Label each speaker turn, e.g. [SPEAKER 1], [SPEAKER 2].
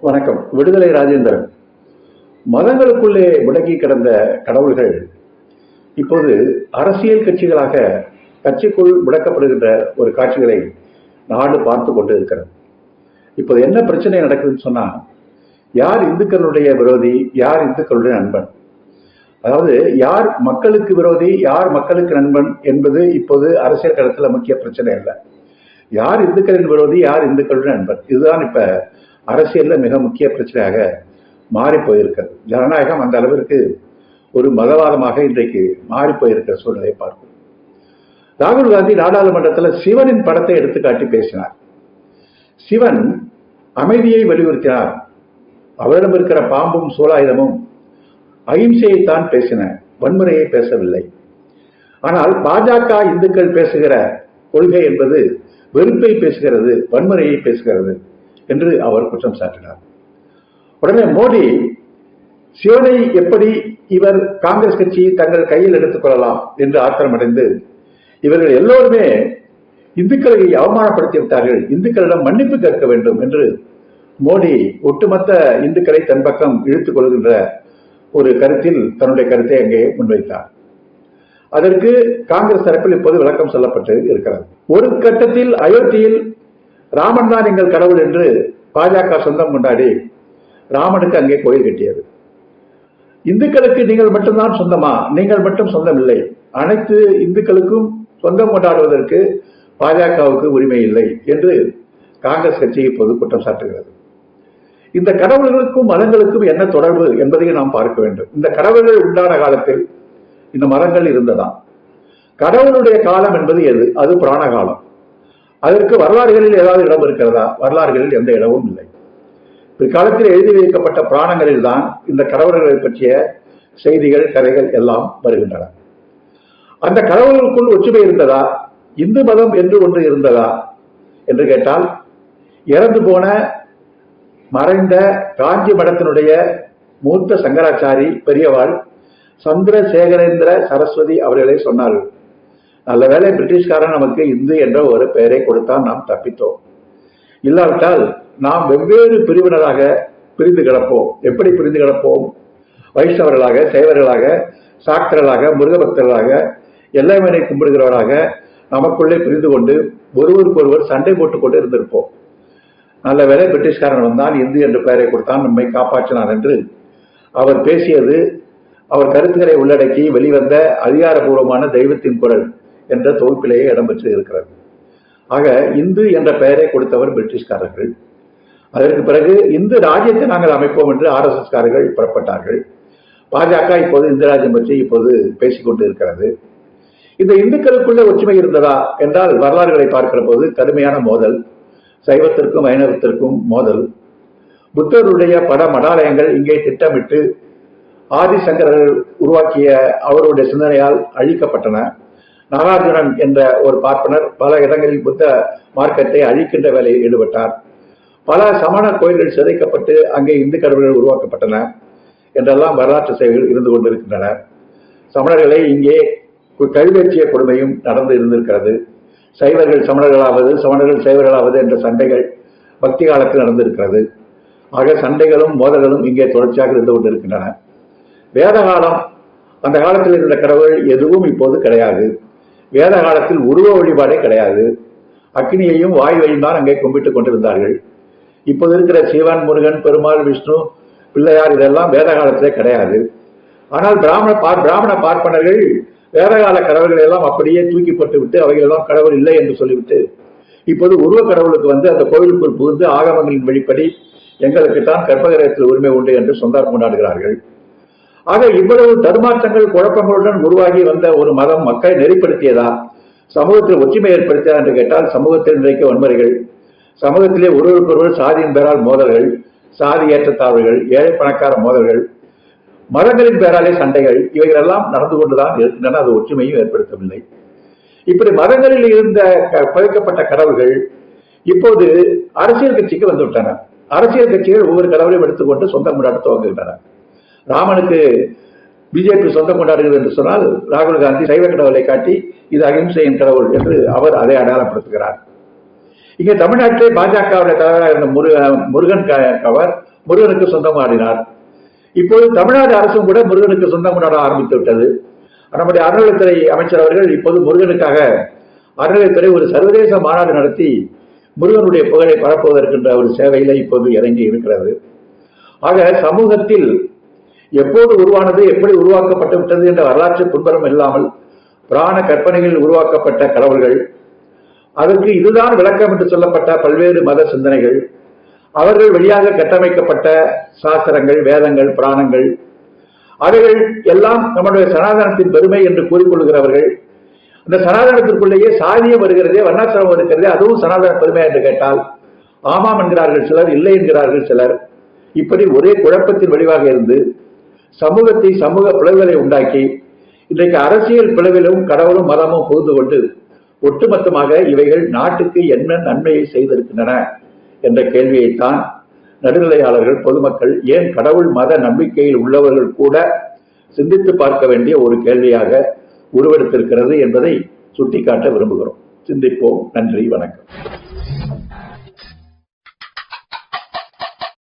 [SPEAKER 1] வணக்கம். விடுதலை ராஜேந்திரன். மதங்களுக்குள்ளே முடங்கி கிடந்த கடவுள்கள் இப்போது அரசியல் கட்சிகளாக கட்சிக்குள் முடக்கப்படுகின்ற ஒரு காட்சிகளை நாடு பார்த்து கொண்டு இருக்கிறது. இப்போது என்ன பிரச்சனை நடக்குதுன்னு சொன்னா, யார் இந்துக்களுடைய விரோதி, யார் இந்துக்களுடைய நண்பன், அதாவது யார் மக்களுக்கு விரோதி, யார் மக்களுக்கு நண்பன் என்பது இப்போது அரசியல் களத்தில் முக்கிய பிரச்சனை இல்லை. யார் இந்துக்களின் விரோதி, யார் இந்துக்களுடைய நண்பன், இதுதான் இப்ப அரசியல்ல மிக முக்கிய பிரச்சனையாக மாறி போயிருக்கிறது. ஜனநாயகம் அந்த அளவிற்கு ஒரு மதவாதமாக இன்றைக்கு மாறி போயிருக்கிற சூழ்நிலையை பார்க்கும். ராகுல் காந்தி நாடாளுமன்றத்தில் சிவனின் படத்தை எடுத்துக்காட்டி பேசினார். சிவன் அமைதியை வலியுறுத்தினார். அவரிடம் இருக்கிற பாம்பும் சூலாயுதமும் அகிம்சையைத்தான் பேசின, வன்முறையை பேசவில்லை. ஆனால் பாஜக இந்துக்கள் பேசுகிற கொள்கை என்பது வெறுப்பை பேசுகிறது, வன்முறையை பேசுகிறது என்று அவர் குற்றம் சாட்டினார். உடனே மோடி சிவனை எப்படி இவர் காங்கிரஸ் கட்சி தங்கள் கையில் எடுத்துக் கொள்ளலாம் என்று ஆத்திரமடைந்து, இவர்கள் எல்லோருமே இந்துக்களை அவமானப்படுத்தி விட்டார்கள், இந்துக்களிடம் மன்னிப்பு கேட்க வேண்டும் என்று மோடி ஒட்டுமொத்த இந்துக்களை தன் பக்கம் இழுத்துக் கொள்கின்ற ஒரு கருத்தில் தன்னுடைய கருத்தை அங்கே முன்வைத்தார். அதற்கு காங்கிரஸ் தரப்பில் இப்போது விளக்கம் சொல்லப்பட்டு இருக்கிறது. ஒரு கட்டத்தில் அயோத்தியில் ராமன் தான் எங்கள் கடவுள் என்று பாஜக சொந்தம் கொண்டாடி ராமனுக்கு அங்கே கோயில் கட்டியது. இந்துக்களுக்கு நீங்கள் மட்டும்தான் சொந்தமா? நீங்கள் மட்டும் சொந்தம் இல்லை, அனைத்து இந்துக்களுக்கும் சொந்தம் கொண்டாடுவதற்கு பாஜகவுக்கு உரிமை இல்லை என்று காங்கிரஸ் கட்சி இப்போது குற்றம் சாட்டுகிறது. இந்த கடவுள்களுக்கும் மதங்களுக்கும் என்ன தொடர்பு என்பதையும் நாம் பார்க்க வேண்டும். இந்த கடவுள்கள் உண்டான காலத்தில் இந்த மதங்கள் இருந்ததா? கடவுளுடைய காலம் என்பது எது? அது புராண காலம். அதற்கு வரலாறுகளில் ஏதாவது இடம் இருக்கிறதா? வரலாறுகளில் எந்த இடமும் இல்லை. பிற்காலத்தில் எழுதி வைக்கப்பட்ட புராணங்களில் தான் இந்த கடவுள்களை பற்றிய செய்திகள், கதைகள் எல்லாம் வருகின்றன. அந்த கடவுளுக்குள் ஒற்றுமை இருந்ததா? இந்து மதம் என்று ஒன்று இருந்ததா என்று கேட்டால், இறந்து போன மறைந்த காஞ்சி மடத்தினுடைய மூத்த சங்கராச்சாரி பெரியவாள் சந்திரசேகரேந்திர சரஸ்வதி அவர்களே சொன்னார்கள், நல்ல வேளை பிரிட்டிஷ்காரன் நமக்கு இந்து என்ற ஒரு பெயரை கொடுத்தால் நாம் தப்பித்தோம், இல்லாவிட்டால் நாம் வெவ்வேறு பிரிவினராக பிரிந்து கிடப்போம். எப்படி பிரிந்து கிடப்போம்? வைஷ்ணவர்களாக, சைவர்களாக, சாக்தர்களாக, முருக பக்தர்களாக, எல்லைமனை கும்பிடுகிறவராக நமக்குள்ளே பிரிந்து கொண்டு ஒருவருக்கு ஒருவர் சண்டை போட்டுக் கொண்டு இருந்திருப்போம். நல்ல வேளை பிரிட்டிஷ்காரன் வந்தான், இந்து என்ற பெயரை கொடுத்தான், நம்மை காப்பாற்றினார் என்று அவர் பேசியது அவர் கருத்துக்களை உள்ளடக்கி வெளிவந்த அதிகாரபூர்வமான தெய்வத்தின் குரல் என்ற தொகுப்பிலேயே இடம்பெற்று இருக்கிறது. ஆக இந்து என்ற பெயரை கொடுத்தவர் பிரிட்டிஷ்காரர்கள். அதற்கு பிறகு இந்து ராஜ்யத்தை நாங்கள் அமைப்போம் என்று RSS காரர்கள் புறப்பட்டார்கள். பாஜக இப்போது இந்து ராஜ்யம் பற்றி இப்போது பேசிக்கொண்டு இருக்கிறது. இந்த இந்துக்களுக்குள்ள ஒற்றுமை இருந்ததா என்றால் வரலாறுகளை பார்க்கிற போது கடுமையான மோதல், சைவத்திற்கும் வைணவத்திற்கும் மோதல். புத்தருடைய பட மடாலயங்கள் இங்கே திட்டமிட்டு ஆதிசங்கரர்கள் உருவாக்கிய அவருடைய சிந்தனையால் அழிக்கப்பட்டன. நாகார்ஜுனன் என்ற ஒரு பார்ப்பனர் பல இடங்களில் புத்த மார்க்கத்தை அழிக்கின்ற வேலையில் ஈடுபட்டார். பல சமண கோயில்கள் சிதைக்கப்பட்டு அங்கே இந்து கடவுள்கள் உருவாக்கப்பட்டன என்றெல்லாம் வரலாற்று செயல்கள் இருந்து கொண்டிருக்கின்றன. சமணர்களை இங்கே கல்வெற்றிய கொடுமையும் நடந்து இருந்திருக்கிறது. சைவர்கள் சமணர்களாவது, சமணர்கள் சைவர்களாவது என்ற சண்டைகள் பக்தி காலத்தில் நடந்திருக்கிறது. ஆக சண்டைகளும் மோதல்களும் இங்கே தொடர்ச்சியாக இருந்து கொண்டிருக்கின்றன. வேத காலம், அந்த காலத்தில் இருந்த கடவுள் எதுவும் இப்போது கிடையாது. வேத காலத்தில் உருவ வழிபாடே கிடையாது. அக்னியையும் வாயுவையும் தான் அங்கே கும்பிட்டுக் கொண்டிருந்தார்கள். இப்போது இருக்கிற சிவன், முருகன், பெருமாள், விஷ்ணு, பிள்ளையார் இதெல்லாம் வேத காலத்திலே கிடையாது. ஆனால் பிராமண பார்ப்பனர்கள் வேதகால கடவுள்களை எல்லாம் அப்படியே தூக்கி போட்டு விட்டு அவைகளெல்லாம் கடவுள் இல்லை என்று சொல்லிவிட்டு இப்போது உருவ கடவுளுக்கு வந்து அந்த கோவிலுக்குள் புகுந்து ஆகமங்களின் வழிப்படி எங்களுக்குத்தான் கர்ப்பகிரகத்தில் உரிமை உண்டு என்று சொந்தம் கொண்டாடுகிறார்கள். ஆக இவ்வளவு தடுமாற்றங்கள், குழப்பங்களுடன் உருவாகி வந்த ஒரு மதம் மக்களை நெறிப்படுத்தியதா? சமூகத்தில் ஒற்றுமை ஏற்படுத்தியதா என்று கேட்டால் சமூகத்தில் இன்றைக்கு வன்முறைகள், சமூகத்திலே ஒருவருக்கொருவர் சாதியின் பேரால் மோதல்கள், சாதி ஏற்றத்தாழ்வுகள், ஏழை பணக்கார மோதல்கள், மதங்களின் பேராலே சண்டைகள், இவைகள் எல்லாம் நடந்து கொண்டுதான் இருக்கின்றன. அது ஒற்றுமையும் ஏற்படுத்தவில்லை. இப்படி மதங்களில் இருந்த படைக்கப்பட்ட கடவுள்கள் இப்போது அரசியல் கட்சிக்கு வந்துவிட்டன. அரசியல் கட்சிகள் ஒவ்வொரு கடவுளையும் எடுத்துக்கொண்டு சொந்தம் கொண்டாட துவங்குகின்றன. ராமனுக்கு பிஜேபி சொந்தம் கொண்டாடுகிறது என்று சொன்னால் ராகுல் காந்தி சைவ கடவுளை காட்டி இது அகிம்சையின் கடவுள் என்று அவர் அதை அடையாளப்படுத்துகிறார். இங்கே தமிழ்நாட்டிலே பாஜகவுடைய தலைவராக இருந்த முருகன் கவர் முருகனுக்கு சொந்தம் கொண்டாடினார். இப்போது தமிழ்நாடு அரசும் கூட முருகனுக்கு சொந்தம் கொண்டாட ஆரம்பித்து விட்டது. நம்முடைய அறநிலையத்துறை அமைச்சர் அவர்கள் இப்போது முருகனுக்காக அறநிலையத்துறை ஒரு சர்வதேச மாநாடு நடத்தி முருகனுடைய புகழை பரப்புவதற்கின்ற ஒரு சேவையில இப்போது இறங்கி இருக்கிறது. ஆக சமூகத்தில் எப்போது உருவானது, எப்படி உருவாக்கப்பட்டு விட்டது என்ற வரலாற்று பின்புலம் இல்லாமல் புராண கற்பனைகளில் உருவாக்கப்பட்ட கடவுள்கள், அதற்கு இதுதான் விளக்கம் என்று சொல்லப்பட்ட பல்வேறு மத சிந்தனைகள், அவர்கள் வழியாக கட்டமைக்கப்பட்ட சாஸ்திரங்கள், வேதங்கள், புராணங்கள், அவைகள் எல்லாம் நம்முடைய சனாதனத்தின் பெருமை என்று கூறிக்கொள்கிறவர்கள். அந்த சனாதனத்திற்குள்ளேயே சாதியம் வருகிறதே, வர்ணாசிரமம் இருக்கிறதே, அதுவும் சனாதன பெருமை என்று கேட்டால் ஆமாம் என்கிறார்கள் சிலர், இல்லை என்கிறார்கள் சிலர். இப்படி ஒரே குழப்பத்தின் வடிவாக இருந்து சமூகத்தை சமூக பிளவுகளை உண்டாக்கி இன்றைக்கு அரசியல் பிளவிலும் கடவுளும் மதமும் புகுந்து கொண்டு ஒட்டுமொத்தமாக இவைகள் நாட்டுக்கு என்ன நன்மையை செய்திருக்கின்றன என்ற கேள்வியைத்தான் நடுநிலையாளர்கள், பொதுமக்கள், ஏன் கடவுள் மத நம்பிக்கையில் உள்ளவர்கள் கூட சிந்தித்து பார்க்க வேண்டிய ஒரு கேள்வியாக உருவெடுத்திருக்கிறது என்பதை சுட்டிக்காட்ட விரும்புகிறோம். சிந்திப்போம். நன்றி, வணக்கம்.